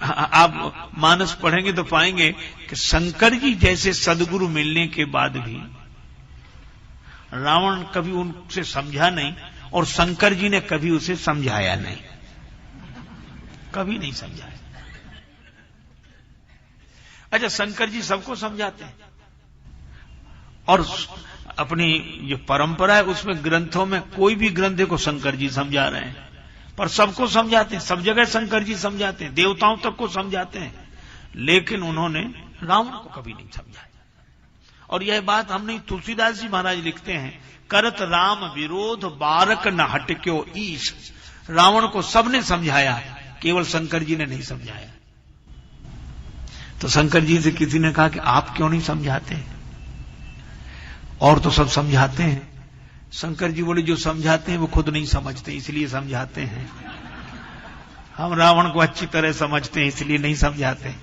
आप मानस पढ़ेंगे तो पाएंगे कि शंकर जी जैसे सदगुरु मिलने के बाद भी रावण कभी उनसे समझा नहीं और शंकर जी ने कभी उसे समझाया नहीं, कभी नहीं समझाया। अच्छा, शंकर जी सबको समझाते हैं और अपनी जो परंपरा है उसमें ग्रंथों में कोई भी ग्रंथ को शंकर जी समझा रहे हैं, पर सबको समझाते हैं, सब जगह शंकर जी समझाते हैं, देवताओं तक को समझाते हैं, लेकिन उन्होंने रावण को कभी नहीं समझाया। और यह बात हम नहीं, तुलसीदास जी महाराज लिखते हैं, करत राम विरोध बारक न हटक्यो ईश। रावण को सबने समझाया, केवल शंकर जी ने नहीं समझाया। तो शंकर जी से किसी ने कहा कि आप क्यों नहीं समझाते? और तो सब समझाते हैं। शंकर जी बोले, जो समझाते हैं वो खुद नहीं समझते, इसलिए समझाते हैं। हम रावण को अच्छी तरह समझते हैं, इसलिए नहीं समझाते।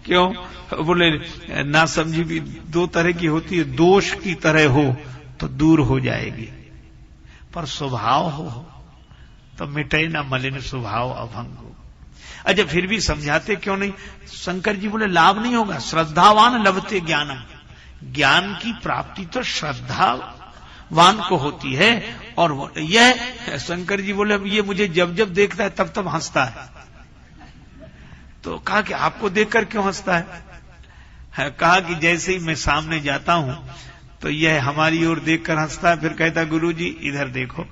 क्यों? बोले ना समझी भी दो तरह की होती है, दोष की तरह हो तो दूर हो जाएगी, पर स्वभाव हो तो मिटे ना मलिन स्वभाव अभंग हो। अच्छा, फिर भी समझाते क्यों नहीं? शंकर जी बोले, लाभ नहीं होगा, श्रद्धावान लभते ज्ञानम। ज्ञान की प्राप्ति तो श्रद्धावान को होती है। और यह शंकर जी बोले, ये मुझे जब जब देखता है तब तब हंसता है। तो कहा कि आपको देखकर क्यों हंसता है? कहा कि जैसे ही मैं सामने जाता हूं तो यह हमारी ओर देखकर हंसता है, फिर कहता है, गुरु जी इधर देखो।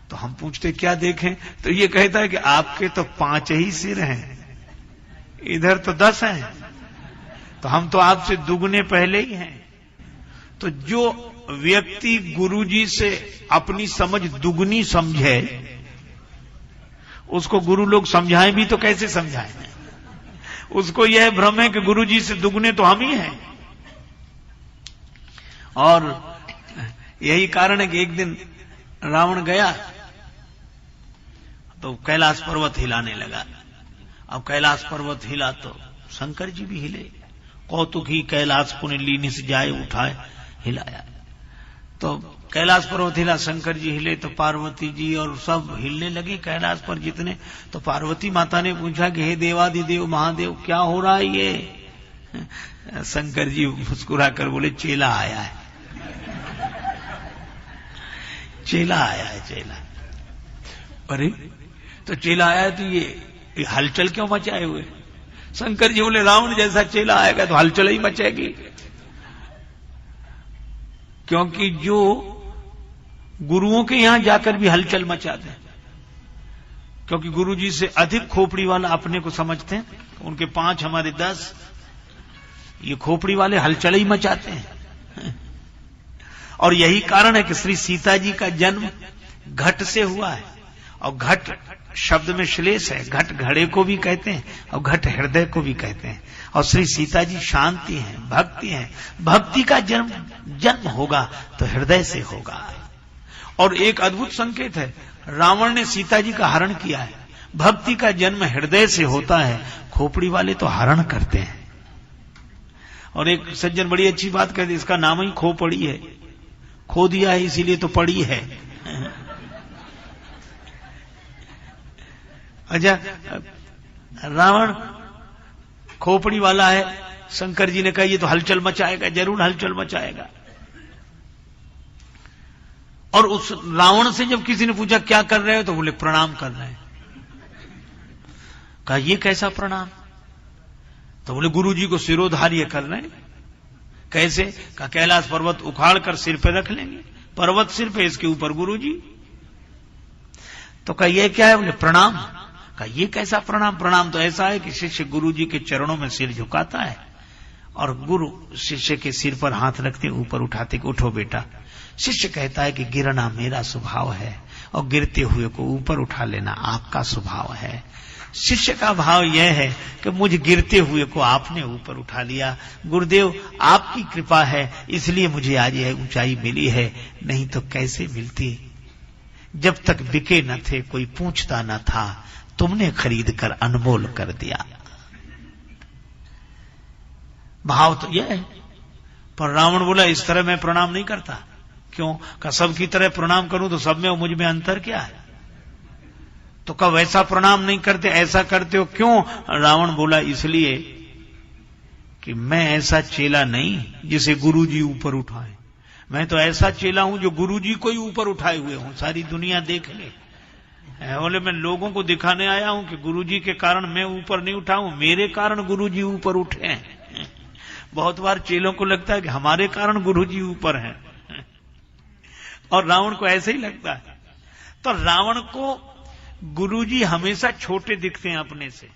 तो हम पूछते क्या देखें? तो ये कहता है कि आपके तो 5 ही सिर हैं, इधर तो 10 हैं, तो हम तो आपसे दुगने पहले ही हैं। तो जो व्यक्ति गुरुजी से अपनी समझ दुगनी समझे, उसको गुरु लोग समझाएं भी तो कैसे समझाएं? उसको यह भ्रम है कि गुरुजी से दुगने तो हम ही हैं। और यही कारण है कि एक दिन रावण गया तो कैलाश पर्वत हिलाने लगा। अब कैलाश पर्वत हिला तो शंकर जी भी हिले। कौतुक ही कैलाश पुण्य लीनी से जाए उठाए, हिलाया तो कैलाश पर्वत हिला, शंकर जी हिले तो पार्वती जी और सब हिलने लगे कैलाश पर जितने। तो पार्वती माता ने पूछा कि हे देवाधिदेव महादेव, क्या हो रहा है ये? शंकर जी मुस्कुरा कर बोले, चेला आया है, चेला आया है, चेला। अरे तो चेला आया है तो ये हलचल क्यों मचाए हुए? शंकर जी बोले, रावण जैसा चेला आएगा तो हलचल ही मचेगी, क्योंकि जो गुरुओं के यहां जाकर भी हलचल मचाते हैं, क्योंकि गुरु जी से अधिक खोपड़ी वाला अपने को समझते हैं, उनके 5 हमारे 10, ये खोपड़ी वाले हलचल ही मचाते हैं। और यही कारण है कि श्री सीता जी का जन्म घट से हुआ है। और घट शब्द में श्लेष है, घट घड़े को भी कहते हैं और घट हृदय को भी कहते हैं। और श्री सीता जी शांति हैं, भक्ति हैं। भक्ति का जन्म होगा तो हृदय से होगा। और एक अद्भुत संकेत है, रावण ने सीता जी का हरण किया है। भक्ति का जन्म हृदय से होता है, खोपड़ी वाले तो हरण करते हैं। और एक सज्जन बड़ी अच्छी बात कहते, इसका नाम ही खोपड़ी है, खो दिया है इसीलिए तो पड़ी है। अच्छा, रावण खोपड़ी वाला है, शंकर जी ने कहा ये तो हलचल मचाएगा, जरूर हलचल मचाएगा। और उस रावण से जब किसी ने पूछा क्या कर रहे हो, तो बोले प्रणाम कर रहे हैं। कहा ये कैसा प्रणाम? तो बोले गुरु जी को सिरोधार्य कर रहे हैं। कैसे? कहा कैलाश पर्वत उखाड़ कर सिर पे रख लेंगे, पर्वत सिर पे, इसके ऊपर गुरु जी। तो कहा ये क्या है? बोले प्रणाम। कहा ये कैसा प्रणाम? प्रणाम तो ऐसा है कि शिष्य गुरु जी के चरणों में सिर झुकाता है और गुरु शिष्य के सिर पर हाथ रखते ऊपर उठाते, उठो बेटा। शिष्य कहता है कि गिरना मेरा स्वभाव है और गिरते हुए को ऊपर उठा लेना आपका स्वभाव है। शिष्य का भाव यह है कि मुझ गिरते हुए को आपने ऊपर उठा लिया, गुरुदेव आपकी कृपा है इसलिए मुझे आज यह ऊंचाई मिली है, नहीं तो कैसे मिलती? जब तक बिके न थे कोई पूछता न था, तुमने खरीद कर अनमोल कर दिया। भाव तो यह है। पर रावण बोला इस तरह मैं प्रणाम नहीं करता। क्यों? का सबकी तरह प्रणाम करूं तो सब में और मुझ में अंतर क्या है? तो कब ऐसा प्रणाम नहीं करते, ऐसा करते हो क्यों? रावण बोला इसलिए कि मैं ऐसा चेला नहीं जिसे गुरुजी ऊपर उठाए। मैं तो ऐसा चेला हूं जो गुरुजी को ही ऊपर उठाए हुए हूं, सारी दुनिया देख ले। बोले मैं लोगों को दिखाने आया हूं कि गुरुजी के कारण मैं ऊपर नहीं उठा हूं, मेरे कारण गुरुजी ऊपर उठे हैं। बहुत बार चेलों को लगता है कि हमारे कारण गुरुजी ऊपर हैं, और रावण को ऐसे ही लगता है। तो रावण को गुरुजी हमेशा छोटे दिखते हैं अपने से।